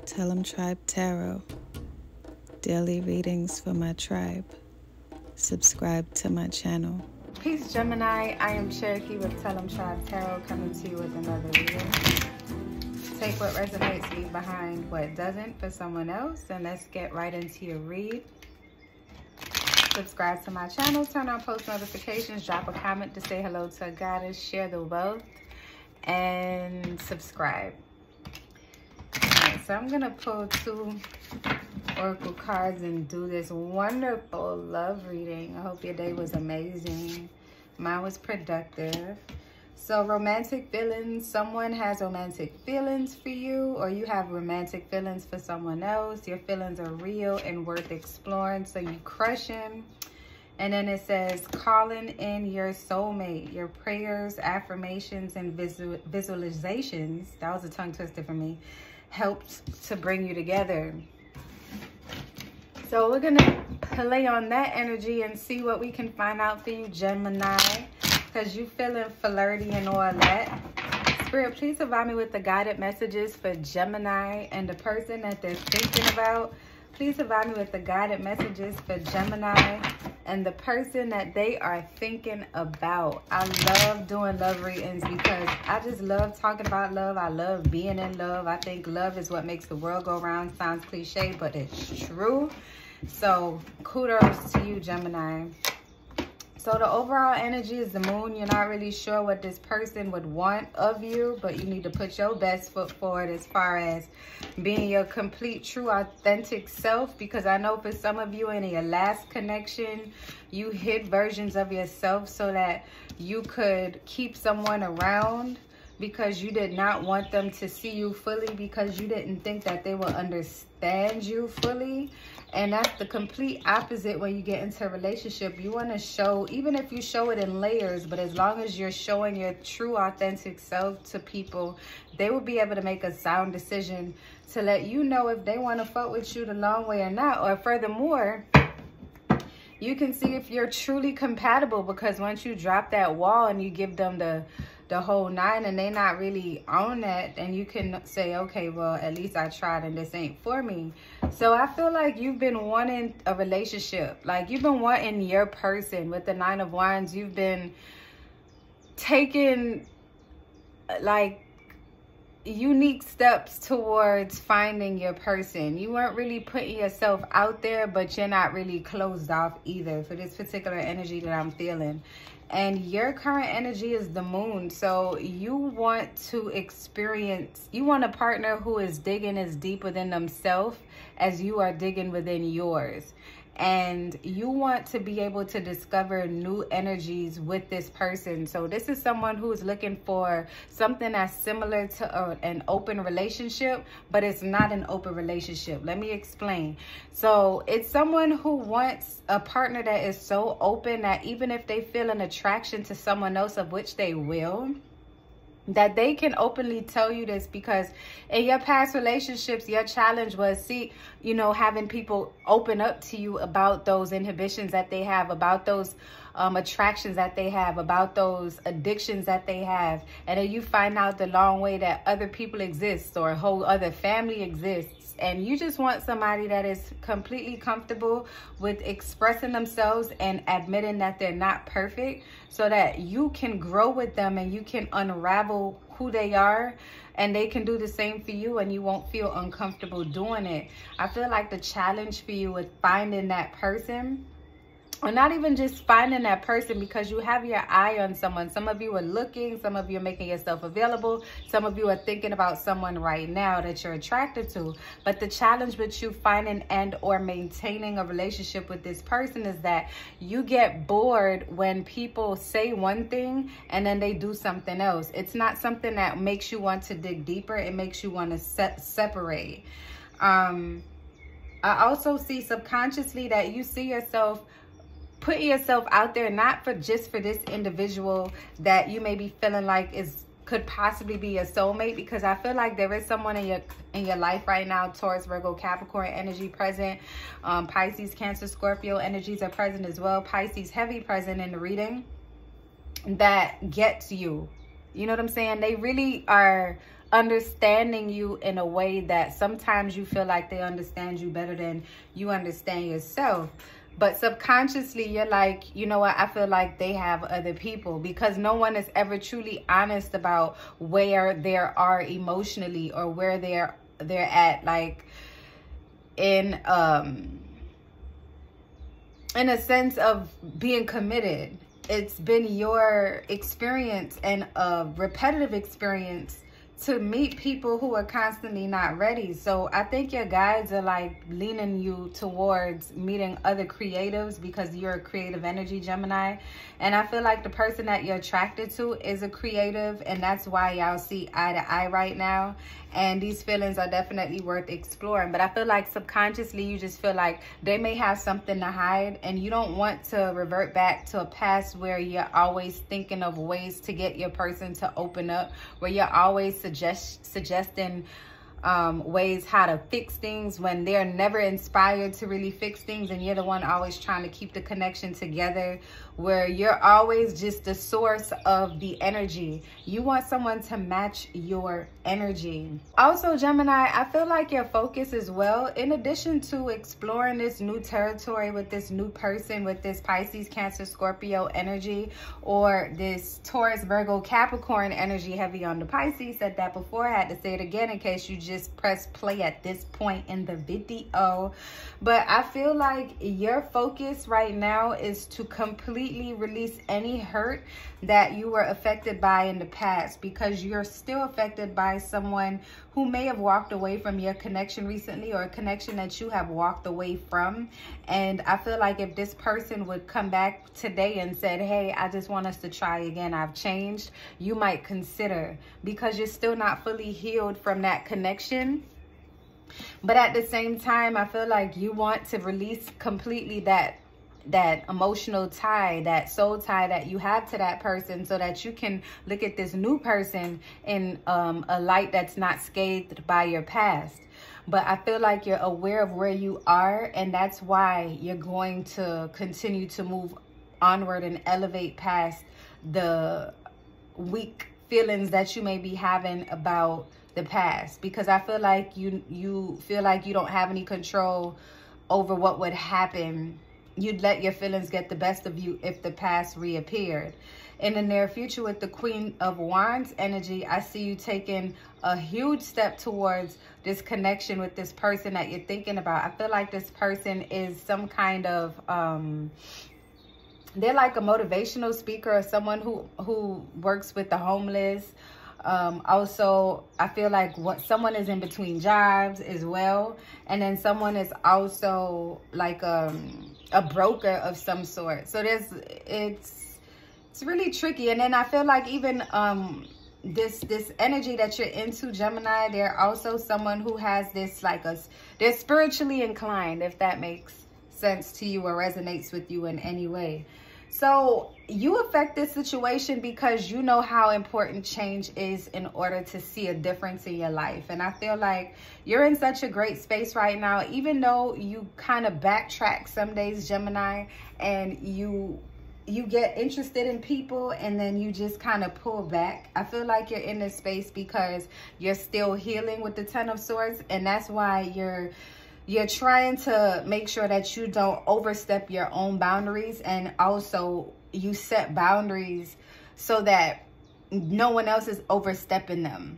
Tell 'em Tribe Tarot. Daily readings for my tribe. Subscribe to my channel. Peace, Gemini. I am Cherokee with Tell 'em Tribe Tarot, coming to you with another reading. Take what resonates, leave behind what doesn't for someone else, and let's get right into your read. Subscribe to my channel, turn on post notifications, drop a comment to say hello to a goddess, share the wealth, and subscribe. Alright, so I'm gonna pull two oracle cards and do this wonderful love reading. I hope your day was amazing. Mine was productive. So romantic feelings, someone has romantic feelings for you, or you have romantic feelings for someone else. Your feelings are real and worth exploring, so you crush him. And then it says, calling in your soulmate. Your prayers, affirmations, and visualizations, that was a tongue twister for me, helped to bring you together. So we're gonna play on that energy and see what we can find out for you, Gemini, because you feeling flirty and all that. Spirit, please provide me with the guided messages for Gemini and the person that they're thinking about. Please provide me with the guided messages for Gemini and the person that they are thinking about. I love doing love readings because I just love talking about love. I love being in love. I think love is what makes the world go round. Sounds cliche, but it's true. So kudos to you, Gemini. So the overall energy is the moon. You're not really sure what this person would want of you, but you need to put your best foot forward as far as being your complete, true, authentic self. Because I know for some of you in your last connection, you hid versions of yourself so that you could keep someone around because you did not want them to see you fully, because you didn't think that they will understand you fully. And that's the complete opposite when you get into a relationship. You want to show, even if you show it in layers, but as long as you're showing your true, authentic self to people, they will be able to make a sound decision to let you know if they want to fuck with you the long way or not. Or furthermore, you can see if you're truly compatible, because once you drop that wall and you give them the whole nine and they not really on that, and you can say, okay, well, at least I tried and this ain't for me. So I feel like you've been wanting a relationship. Like you've been wanting your person. With the Nine of Wands, you've been taking like unique steps towards finding your person. You weren't really putting yourself out there, but you're not really closed off either for this particular energy that I'm feeling. And your current energy is the moon. So you want to experience, you want a partner who is digging as deep within themselves as you are digging within yours. And you want to be able to discover new energies with this person. So this is someone who is looking for something that's similar to an open relationship, but it's not an open relationship. Let me explain. So it's someone who wants a partner that is so open that even if they feel an attraction to someone else, of which they will, that they can openly tell you this, because in your past relationships, your challenge was, having people open up to you about those inhibitions that they have, about those attractions that they have, about those addictions that they have. And then you find out the long way that other people exist, or a whole other family exists. And you just want somebody that is completely comfortable with expressing themselves and admitting that they're not perfect, so that you can grow with them and you can unravel who they are, and they can do the same for you and you won't feel uncomfortable doing it. I feel like the challenge for you with finding that person, or not even just finding that person, because you have your eye on someone. Some of you are looking, some of you are making yourself available, some of you are thinking about someone right now that you're attracted to. But the challenge with you finding and or maintaining a relationship with this person is that you get bored when people say one thing and then they do something else. It's not something that makes you want to dig deeper. It makes you want to separate. I also see subconsciously that you see yourself putting yourself out there, not for just for this individual that you may be feeling like could possibly be your soulmate, because I feel like there is someone in your life right now. Taurus, Virgo, Capricorn energy present. Pisces, Cancer, Scorpio energies are present as well. Pisces heavy present in the reading, that gets you. You know what I'm saying? They really are understanding you in a way that sometimes you feel like they understand you better than you understand yourself. But subconsciously, you're like, you know what, I feel like they have other people, because no one is ever truly honest about where they are emotionally, or where they're at, like in a sense of being committed. It's been your experience, and a repetitive experience, to meet people who are constantly not ready. So I think your guides are like leaning you towards meeting other creatives, because you're a creative energy, Gemini. And I feel like the person that you're attracted to is a creative, and that's why y'all see eye to eye right now. And these feelings are definitely worth exploring. But I feel like subconsciously you just feel like they may have something to hide, and you don't want to revert back to a past where you're always thinking of ways to get your person to open up, where you're always suggesting ways how to fix things when they're never inspired to really fix things, and you're the one always trying to keep the connection together, where you're always just the source of the energy. You want someone to match your energy. Also, Gemini, I feel like your focus as well, in addition to exploring this new territory with this new person, with this Pisces, Cancer, Scorpio energy, or this Taurus, Virgo, Capricorn energy heavy on the Pisces. Said that before, I had to say it again in case you just press play at this point in the video. But I feel like your focus right now is to completely release any hurt that you were affected by in the past, because you're still affected by someone who may have walked away from your connection recently, or a connection that you have walked away from. And I feel like if this person would come back today and said, hey, I just want us to try again, I've changed, you might consider, because you're still not fully healed from that connection. But at the same time, I feel like you want to release completely that emotional tie, that soul tie that you have to that person, so that you can look at this new person in a light that's not scathed by your past. But I feel like you're aware of where you are, and that's why you're going to continue to move onward and elevate past the weak feelings that you may be having about the past, because I feel like you feel like you don't have any control over what would happen. You'd let your feelings get the best of you if the past reappeared. In the near future, with the Queen of Wands energy, I see you taking a huge step towards this connection with this person that you're thinking about. I feel like this person is some kind of they're like a motivational speaker, or someone who works with the homeless. Also, I feel like someone is in between jobs as well. And then someone is also like a broker of some sort. So it's really tricky. And then I feel like even this energy that you're into, Gemini, they're also someone who has this they're spiritually inclined, if that makes sense to you or resonates with you in any way. So you affect this situation because you know how important change is in order to see a difference in your life. And I feel like you're in such a great space right now, even though you kind of backtrack some days, Gemini, and you get interested in people and then you just kind of pull back. I feel like you're in this space because you're still healing with the Ten of Swords, and that's why you're trying to make sure that you don't overstep your own boundaries, and also you set boundaries so that no one else is overstepping them.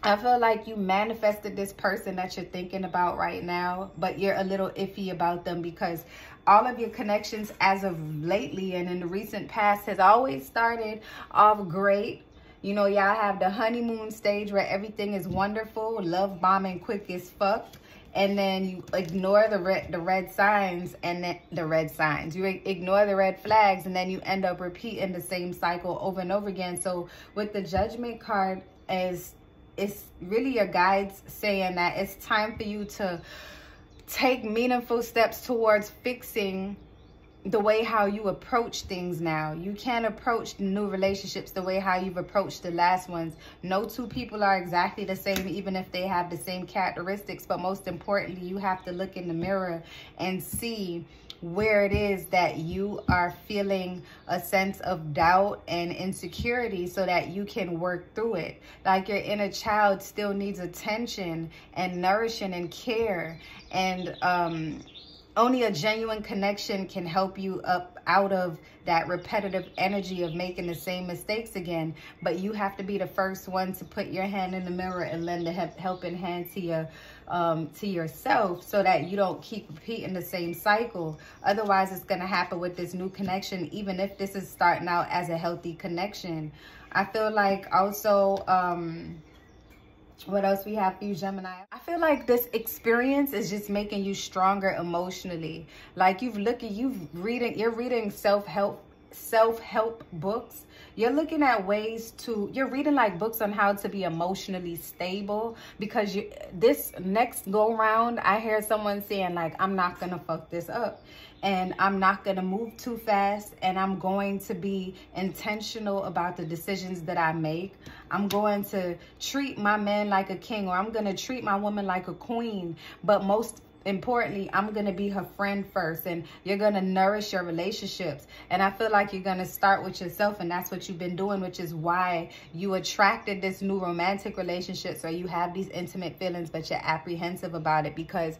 I feel like you manifested this person that you're thinking about right now, but you're a little iffy about them because all of your connections as of lately and in the recent past has always started off great. You know, y'all have the honeymoon stage where everything is wonderful, love bombing quick as fuck. And then you ignore the red signs, and then you ignore the red flags, and then you end up repeating the same cycle over and over again. So with the Judgment card, it's really your guides saying that it's time for you to take meaningful steps towards fixing the way how you approach things now. You can't approach new relationships the way how you've approached the last ones. No two people are exactly the same, even if they have the same characteristics. But most importantly, you have to look in the mirror and see where it is that you are feeling a sense of doubt and insecurity so that you can work through it. Like your inner child still needs attention and nourishing and care, and only a genuine connection can help you up out of that repetitive energy of making the same mistakes again. But you have to be the first one to put your hand in the mirror and lend a helping hand to yourself, so that you don't keep repeating the same cycle. Otherwise, it's going to happen with this new connection, even if this is starting out as a healthy connection. I feel like also, what else we have for you, Gemini? I feel like this experience is just making you stronger emotionally. Like you're reading self-help books. You're looking at ways to, you're reading like books on how to be emotionally stable, because this next go round, I hear someone saying like, I'm not gonna fuck this up, and I'm not gonna move too fast, and I'm going to be intentional about the decisions that I make. I'm going to treat my man like a king, or I'm gonna treat my woman like a queen. But most importantly, I'm going to be her friend first, and you're going to nourish your relationships. And I feel like you're going to start with yourself, and that's what you've been doing, which is why you attracted this new romantic relationship. So you have these intimate feelings, but you're apprehensive about it because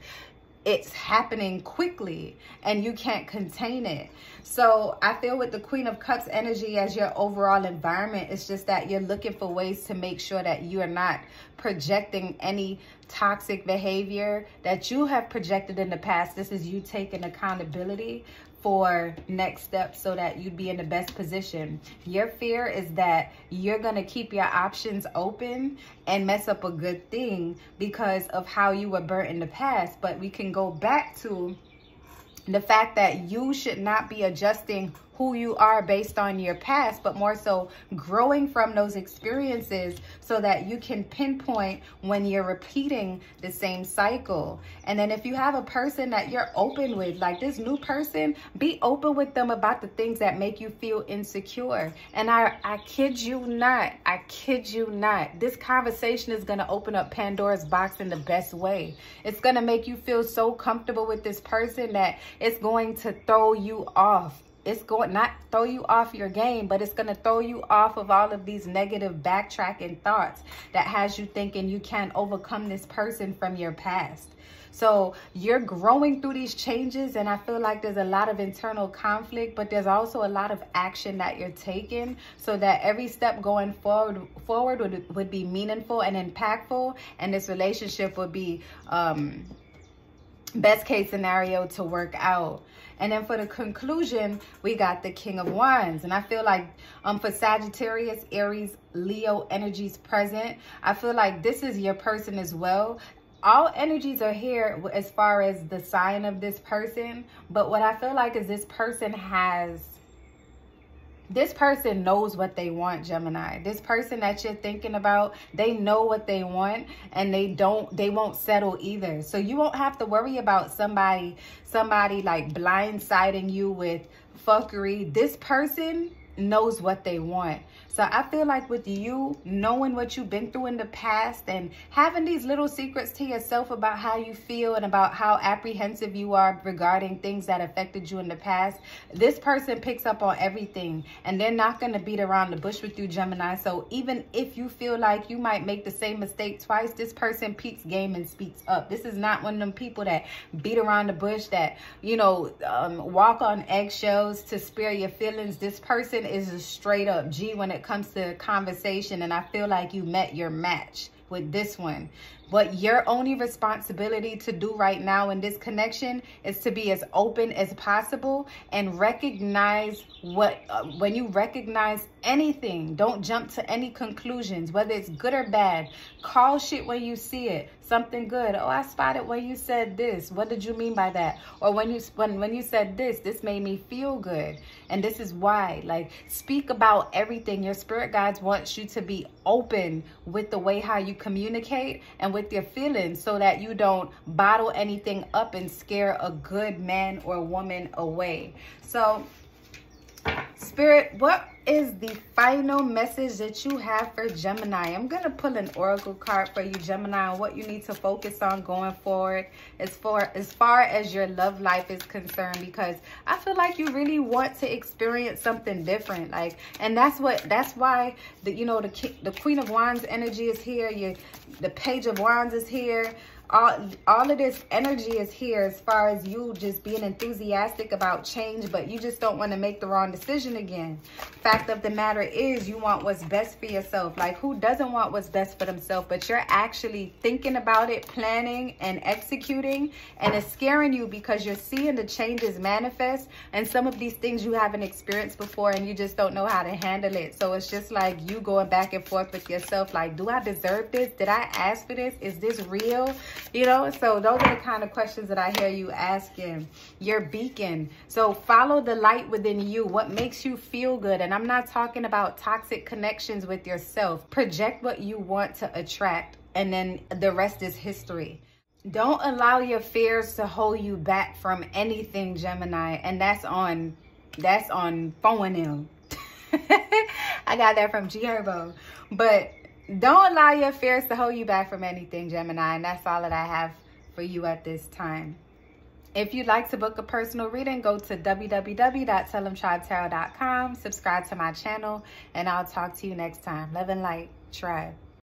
it's happening quickly and you can't contain it. So I feel with the Queen of Cups energy as your overall environment, it's just that you're looking for ways to make sure that you are not projecting any toxic behavior that you have projected in the past. This is you taking accountability for next steps so that you'd be in the best position. Your fear is that you're going to keep your options open and mess up a good thing because of how you were burnt in the past. But we can go back to the fact that you should not be adjusting who you are based on your past, but more so growing from those experiences so that you can pinpoint when you're repeating the same cycle. And then if you have a person that you're open with, like this new person, be open with them about the things that make you feel insecure. And I kid you not, this conversation is going to open up Pandora's box in the best way. It's going to make you feel so comfortable with this person that it's going to throw you off. It's going not throw you off your game, but it's going to throw you off of all of these negative backtracking thoughts that has you thinking you can't overcome this person from your past. So you're growing through these changes, and I feel like there's a lot of internal conflict, but there's also a lot of action that you're taking so that every step going forward would be meaningful and impactful, and this relationship would be best case scenario to work out. And then for the conclusion, we got the King of Wands. And I feel like for Sagittarius, Aries, Leo energies present, I feel like this is your person as well. All energies are here as far as the sign of this person. But what I feel like is this person knows what they want, Gemini. This person that you're thinking about, they know what they want, and they won't settle either. So you won't have to worry about somebody like blindsiding you with fuckery. This person knows what they want. So I feel like with you knowing what you've been through in the past and having these little secrets to yourself about how you feel and about how apprehensive you are regarding things that affected you in the past, this person picks up on everything, and they're not going to beat around the bush with you, Gemini. So even if you feel like you might make the same mistake twice, this person peeps game and speaks up. This is not one of them people that beat around the bush, that, you know, walk on eggshells to spare your feelings. This person is a straight up G when it comes to conversation, and I feel like you met your match with this one. What your only responsibility to do right now in this connection is to be as open as possible and recognize when you recognize anything, don't jump to any conclusions, whether it's good or bad. Call shit when you see it. Something good. Oh, I spotted when you said this. What did you mean by that? Or when you said this made me feel good. And this is why. Like, speak about everything. Your spirit guides want you to be open with the way how you communicate and with your feelings, so that you don't bottle anything up and scare a good man or woman away. So Spirit, what is the final message that you have for Gemini? I'm going to pull an oracle card for you, Gemini, on what you need to focus on going forward as far as your love life is concerned, because I feel like you really want to experience something different. Like, and that's why the Queen of Wands energy is here. The Page of Wands is here. All of this energy is here as far as you just being enthusiastic about change, but you just don't want to make the wrong decision again. Fact of the matter is, you want what's best for yourself. Like, who doesn't want what's best for themselves? But you're actually thinking about it, planning and executing, and it's scaring you because you're seeing the changes manifest, and some of these things you haven't experienced before and you just don't know how to handle it. So it's just like you going back and forth with yourself, like, do I deserve this? Did I ask for this? Is this real? You know, so those are the kind of questions that I hear you asking. Your beacon. So follow the light within you. What makes you feel good? And I'm not talking about toxic connections with yourself. Project what you want to attract, and then the rest is history. Don't allow your fears to hold you back from anything, Gemini. And that's on phone. I got that from G Herbo. But don't allow your fears to hold you back from anything, Gemini. And that's all that I have for you at this time. If you'd like to book a personal reading, go to www.tellemtribetarot.com. Subscribe to my channel, and I'll talk to you next time. Love and light, tribe.